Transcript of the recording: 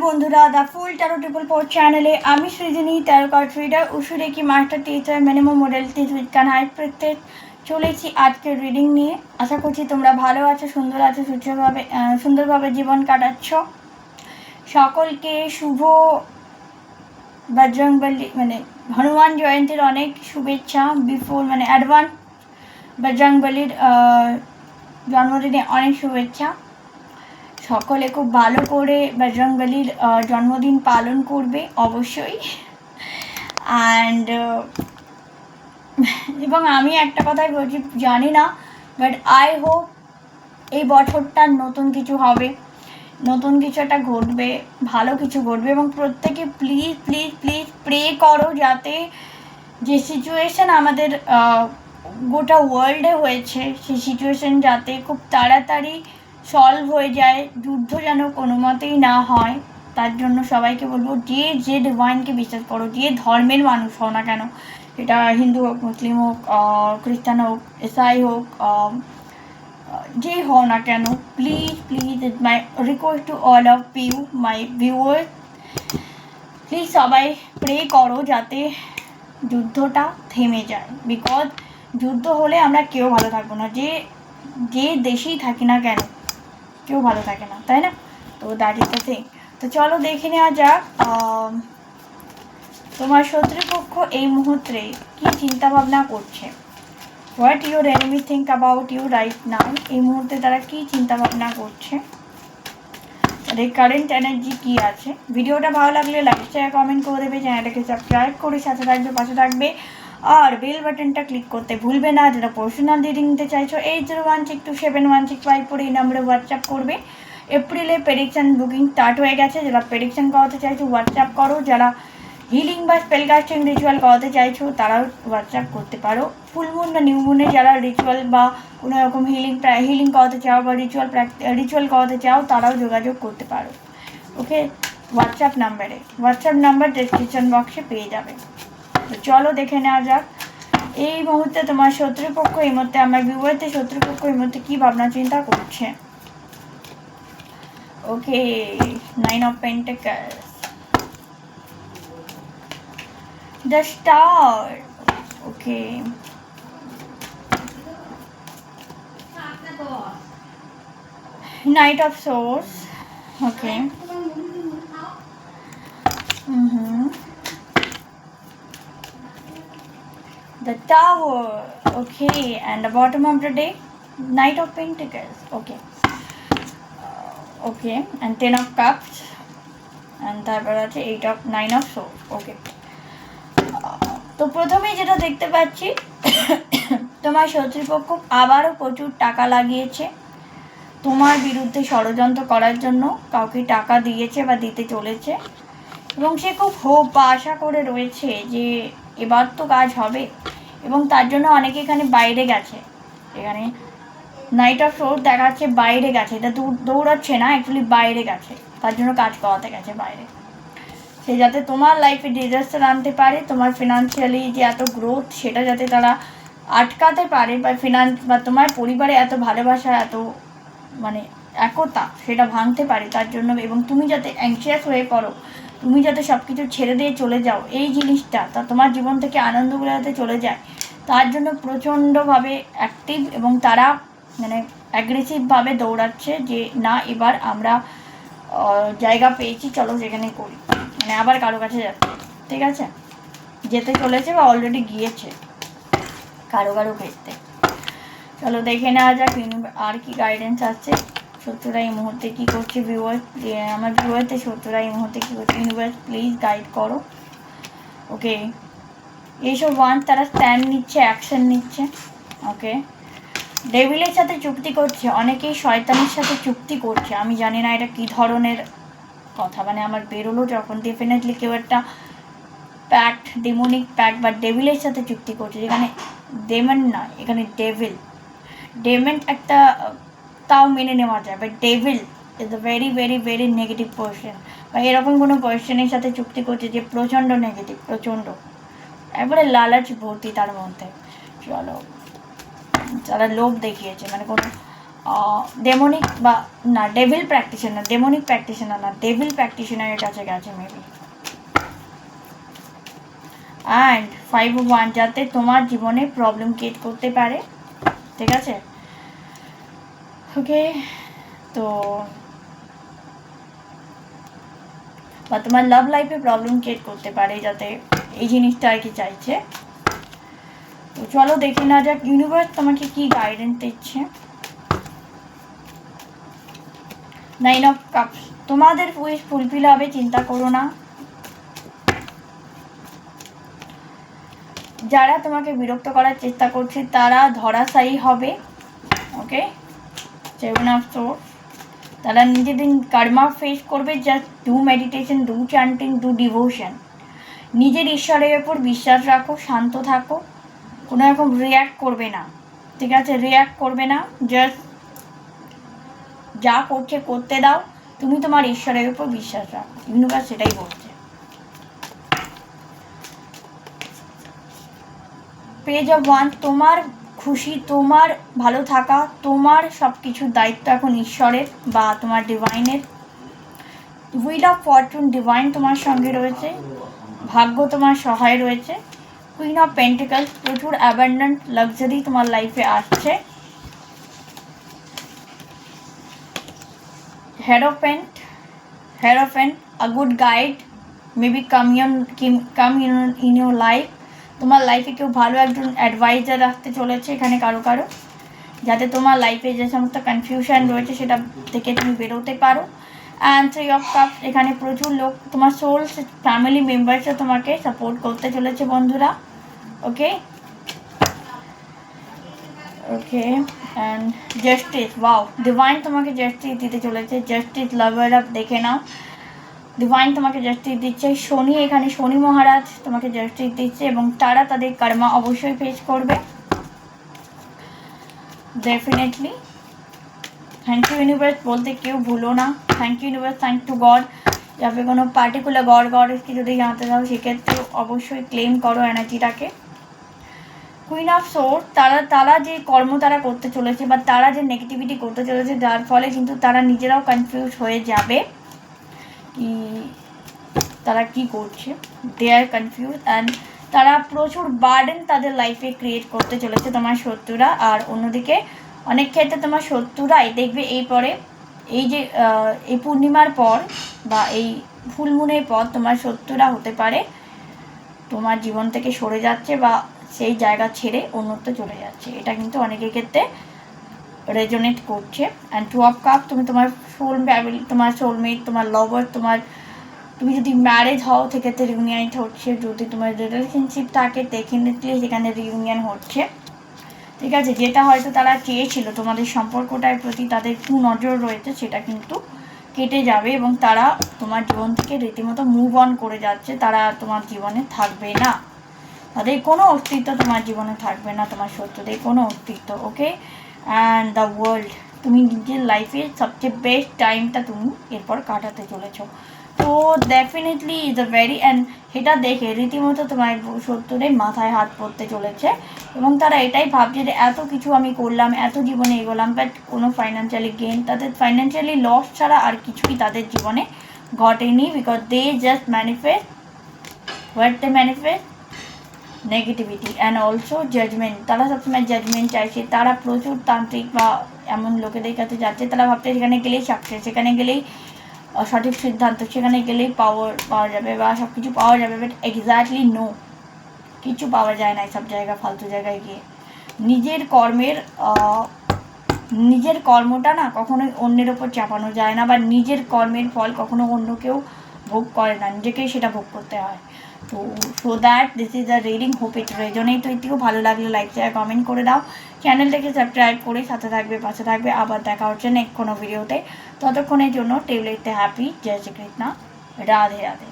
বন্ধুরা the full tarot triple four চ্যানেলে আমি সৃজনী ট্যারো কার্ড রিডার উসুরেকি master teacher minimum model teacher hi প্রত্যেক চলেছি আজকের রিডিং নিয়ে। আশা করছি তোমরা ভালো আছো, সুন্দর আছো, সুন্দরভাবে জীবন কাটাচ্ছ। সকলকে শুভ বজরংবলী হনুমান জয়ন্তীর অনেক শুভেচ্ছা। বিফোর অ্যাডভান্স বজরংবলীর জন্মদিনে অনেক শুভেচ্ছা। সকলে খুব ভালো করে বজরংবলীর জন্মদিন পালন করবে অবশ্যই। অ্যান্ড এবং আমি একটা কথাই বলছি, জানি না, বাট আই হোপ এই বছরটা নতুন কিছু হবে, নতুন কিছু একটা ঘটবে, ভালো কিছু ঘটবে। এবং প্রত্যেকে প্লিজ প্লিজ প্লিজ প্রে করো যাতে যে সিচুয়েশান আমাদের গোটা ওয়ার্ল্ডে হয়েছে সেই সিচুয়েশান যাতে খুব তাড়াতাড়ি সলভ হয়ে যায়, যুদ্ধ যেন কোনো মতেই না হয়। তার জন্য সবাইকে বলবো, যে ডিভাইনকে বিশ্বাস করো, যে ধর্মের মানুষ হও না কেন, এটা হিন্দু হোক, মুসলিম হোক, খ্রিস্টান হোক, ইসাই হোক, যেই হও না কেন, please please it my request to all of you my viewers, please সবাই প্রে করো যাতে যুদ্ধটা থেমে যায়। বিকজ যুদ্ধ হলে আমরা কেউ ভালো থাকবো না, যে দেশেই থাকি না কেন কেউ ভালো থাকে না, তাই না? তো দ্যাট ইজ দ্য থিং। তো চলো দেখে নেওয়া যাক তোমার শত্রুপক্ষ এই মুহূর্তে কি চিন্তা ভাবনা করছে। What your enemy think about you right now. এই মুহূর্তে তারা কি চিন্তা ভাবনা করছে, তাদের কারেন্ট এনার্জি কি আছে। ভিডিওটা ভালো লাগলে লাইক শেয়ার কমেন্ট করে দেবে, চ্যানেলটাকে সাবস্ক্রাইব করে সাথে থাকবে, পাশে থাকবে, আর বেল বাটনটা ক্লিক করতে ভুলবে না। যারা পার্সোনাল রিডিং নিতে চাইছো 8016271654 এই নম্বরে হোয়াটসঅ্যাপ করবে। এপ্রিলে প্রেডিকশান বুকিং স্টার্ট হয়ে গেছে। যারা প্রেডিকশান করাতে চাইছো হোয়াটসঅ্যাপ করো, যারা হিলিং বা স্পেল কাস্টিং রিচুয়াল করাতে চাইছো তারাও হোয়াটসঅ্যাপ করতে পারো। ফুল মুন বা নিউ মুনে যারা রিচুয়াল বা কোনো রকম হিলিং করাতে চাও বা রিচুয়াল করাতে চাও তারাও যোগাযোগ করতে পারো। ওকে, হোয়াটসঅ্যাপ নাম্বার ডেসক্রিপশন বক্সে পেয়ে যাবে। তো চলো দেখে নেওয়া যাক এই মুহূর্তে তোমার শত্রুপক্ষ, এই মুহূর্তে আমার ভিউয়ারদের শত্রুপক্ষ এই মুহূর্তে কী ভাবনা চিন্তা করছে। ওকে, 9 of Pentacles, the Star, okay, Knight of Swords, okay, the Tower, okay, and the bottom of the day, Knight of Pentacles, okay, okay, and 10 of Cups, and তারপর আছে 9 of Swords, okay. তো প্রথমেই যেটা দেখতে পাচ্ছি তোমার শত্রুপক্ষ আবারও প্রচুর টাকা লাগিয়েছে তোমার বিরুদ্ধে ষড়যন্ত্র করার জন্য। কাউকে টাকা দিয়েছে বা দিতে চলেছে, এবং সে খুব হোপ বা আশা করে রয়েছে যে এবার তো কাজ হবে, এবং তার জন্য অনেকে এখানে বাইরে গেছে। এখানে নাইট অফ সোর্স দেখাচ্ছে বাইরে গেছে, এটা দৌড়াচ্ছে না, অ্যাকচুয়ালি বাইরে গেছে, তার জন্য কাজ করাতে গেছে বাইরে। সে যাতে তোমার লাইফে ডিজাস্টার আনতে পারে, তোমার ফিনান্সিয়ালি যে এত গ্রোথ সেটা যাতে তারা আটকাতে পারে, বা তোমার পরিবারে এত ভালোবাসা, এত একতা সেটা ভাঙতে পারে তার জন্য। এবং তুমি যাতে অ্যাংশিয়াস হয়ে পড়ো, তুমি যাতে সব কিছু ছেড়ে দিয়ে চলে যাও, এই জিনিসটা তা তোমার জীবন থেকে আনন্দগুলো যাতে চলে যায়, তার জন্য প্রচণ্ডভাবে অ্যাক্টিভ, এবং তারা অ্যাগ্রেসিভভাবে দৌড়াচ্ছে যে না এবার আমরা জায়গা পেয়েছি, চলো সেখানে করি, আবার কারো কাছে যাচ্ছে, ঠিক আছে, যেতে চলেছে বা অলরেডি গিয়েছে কারো ক্ষেত্রে। চলো দেখে নেওয়া যাক আর কি গাইডেন্স আছে। শত্রুরা এই মুহূর্তে কী করছে, আমার ভিউয়ারদের শত্রুরা এই মুহূর্তে কী করছে, ইউনিভার্স প্লিজ গাইড করো। ওকে, এইসব তারা স্ট্যান্ড নিচ্ছে, অ্যাকশন নিচ্ছে। ওকে, ডেভিলের সাথে চুক্তি করছে, অনেকেই শয়তানের সাথে চুক্তি করছে। আমি জানি না এটা কী ধরনের কথা, আমার বেরোলো যখন, ডেফিনেটলি কেউ একটা প্যাক্ট, ডেমনিক প্যাক্ট বা ডেভিলের সাথে চুক্তি করছে, যেখানে ডেমন না, এখানে ডেমন একটা তাও মেনে নেওয়া যায়, but devil is a very very very negative person, বা এরকম কোনো পার্সনের সাথে চুক্তি করছে যে প্রচণ্ড নেগেটিভ, প্রচণ্ড একবারে লালাচ ভর্তি তার মধ্যে। চলো, তারা লোভ দেখিয়েছে, কোনো ডেমনিক বা না ডেভিল প্র্যাকটিশনার, ডেমনিক প্র্যাকটিশনার না, ডেভিল প্র্যাকটিশনারের কাছে গেছে মেবি। অ্যান্ড 5 of Wands যাতে তোমার জীবনে প্রবলেম ক্রিয়েট করতে পারে, ঠিক আছে? ওকে, তো বা তোমার লাভ লাইফে প্রবলেম ক্রিয়েট করতে পারে, যাতে এই জিনিসটা আর কি চাইছে। তো চলো দেখে না যাক ইউনিভার্স তোমাকে কি গাইডেন্স দিচ্ছে। 9 of Cups, তোমাদের উইশ ফুলফিল হবে, চিন্তা করো না। যারা তোমাকে বিরক্ত করার চেষ্টা করছে তারা ধরাশায়ী হবে। ওকে, 7 of Swords, তারা নিজেদের কর্মা ফেস করবে। Just do meditation, do chanting, do devotion, নিজের ঈশ্বরের ওপর বিশ্বাস রাখো, শান্ত থাকো, কোনো রকম রিয়্যাক্ট করবে না, ঠিক আছে? রিয়্যাক্ট করবে না, জাস্ট যা করছে করতে দাও, তুমি তোমার ঈশ্বরের উপর বিশ্বাস রাখো, ইউনিভার্স সেটাই বলছে। পেজ অফ ওয়ান্স, তোমার খুশি, তোমার ভালো থাকা, তোমার সব কিছুর দায়িত্ব এখন ঈশ্বরের বা তোমার ডিভাইনের। হুইল অফ ফরচুন, ডিভাইন তোমার সঙ্গে রয়েছে, ভাগ্য তোমার সহায় রয়েছে। কুইন অফ পেন্টিকলস, প্রচুর অ্যাবান্ডেন্ট লাক্সারি তোমার লাইফে আসছে। Hierophant, a good guide maybe come in your life, তোমার লাইফে কেউ ভালো একজন অ্যাডভাইজার আসতে চলেছে এখানে কারো কারো, যাতে তোমার লাইফে যে সমস্ত কনফিউশন রয়েছে সেটা থেকে তুমি বেরোতে পারো। অ্যান্ড 3 of Cups, এখানে প্রচুর লোক, তোমার সোলস ফ্যামিলি মেম্বার্সও তোমাকে সাপোর্ট করতে চলেছে বন্ধুরা। ওকে ওকে, অ্যান্ড জাস্টিস, ওয়াও, ডিভাইন তোমাকে জাস্টিস দিতে চলেছে। জাস্টিস লাভার আপ, দেখে নাও, ডিভাইন তোমাকে জাস্টিস দিচ্ছে। শনি, এখানে শনি মহারাজ তোমাকে জাস্টিস দিচ্ছে এবং তারা তাদের কর্মা অবশ্যই ফেস করবে ডেফিনেটলি। থ্যাংক ইউ ইউনিভার্স বলতে কেউ ভুলো না। Thank you universe, thank to God. যাতে কোনো পার্টিকুলার গডকে যদি জানতে চাও সেক্ষেত্রে অবশ্যই ক্লেম করো এনার্জিটাকে। কুইন অফ সোর্স, তারা যে কর্ম তারা করতে চলেছে বা তারা যে নেগেটিভিটি করতে চলেছে, যার ফলে কিন্তু তারা নিজেরাও কনফিউজ হয়ে যাবে কি তারা কি করছে। দে আর কনফিউজ অ্যান্ড তারা প্রচুর বার্ডেন তাদের লাইফে ক্রিয়েট করতে চলেছে তোমার শত্রুরা। আর অন্যদিকে অনেক ক্ষেত্রে তোমার শত্রুরাই দেখবে এই পরে, এই যে এই পূর্ণিমার পর বা এই ফুলমুনের পর তোমার শত্রুরা হতে পারে তোমার জীবন থেকে সরে যাচ্ছে বা সেই জায়গা ছেড়ে অন্যত্র চলে যাচ্ছে। এটা কিন্তু অনেকের ক্ষেত্রে রেজোনেট করছে। অ্যান্ড 2 of Cups, তুমি তোমার তোমার সোলমেট, তোমার লাভার, তুমি যদি ম্যারেজ হও সেক্ষেত্রে রিউনিয়ন হচ্ছে। যদি তোমার রিলেশনশিপ থাকে ডেফিনেটলি সেখানে রিউনিয়ন হচ্ছে, ঠিক আছে? যেটা হয়তো তারা চেয়েছিল, তোমাদের সম্পর্কটার প্রতি তাদের একটু নজর রয়েছে, সেটা কিন্তু কেটে যাবে এবং তারা তোমার জীবন থেকে রীতিমতো মুভ অন করে যাচ্ছে। তারা তোমার জীবনে থাকবে না, তাদের কোনো অস্তিত্ব তোমার জীবনে থাকবে না, তোমার শত্রুদের কোনো অস্তিত্ব। ওকে, অ্যান্ড দ্য ওয়ার্ল্ড, তুমি নিজের লাইফের সবচেয়ে বেস্ট টাইমটা তুমি এরপর কাটাতে চলেছো। তো definitely is a very, and সেটা দেখে রীতিমতো তোমার শত্রুদের মাথায় হাত পড়তে চলেছে এবং তারা এটাই ভাবছে যে এত কিছু আমি করলাম, এত জীবনে এগোলাম, বাট কোনো ফাইন্যান্সিয়ালি গেন, তাদের ফাইন্যান্সিয়ালি লস ছাড়া আর কিছুই তাদের জীবনে ঘটেনি। Because they just manifest what they manifest negativity and also judgement. তারা সবসময় জাজমেন্ট চাইছে। তারা প্রচুর তান্ত্রিক বা এমন লোকেদের কাছে যাচ্ছে, তারা ভাবছে সেখানে গেলেই সাকসেস, সেখানে গেলেই সঠিক সিদ্ধান্ত, সেখানে গেলেই পাওয়া যাবে বা সব কিছু পাওয়া যাবে। বাট এক্স্যাক্টলি নো, কিছু পাওয়া যায় না সব জায়গায়, ফালতু জায়গায় গিয়ে। নিজের কর্মটা না কখনোই অন্যের ওপর চাপানো যায় না, বা নিজের কর্মের ফল কখনো অন্য কেউ ভোগ করে না, নিজেকেই সেটা ভোগ করতে হয়। তো so that this is a reading, hope it resonate with you. ভালো লাগলে লাইক শেয়ার কমেন্ট করে দাও, চ্যানেলটাকে সাবস্ক্রাইব করে সাথে থাকবে, পাশে থাকবে। আবার দেখা হচ্ছে নেক্সট কোনো ভিডিওতে, ততক্ষণের জন্য টেবলেটে হ্যাপি। জয় শ্রীকৃষ্ণ, রাধে রাধে।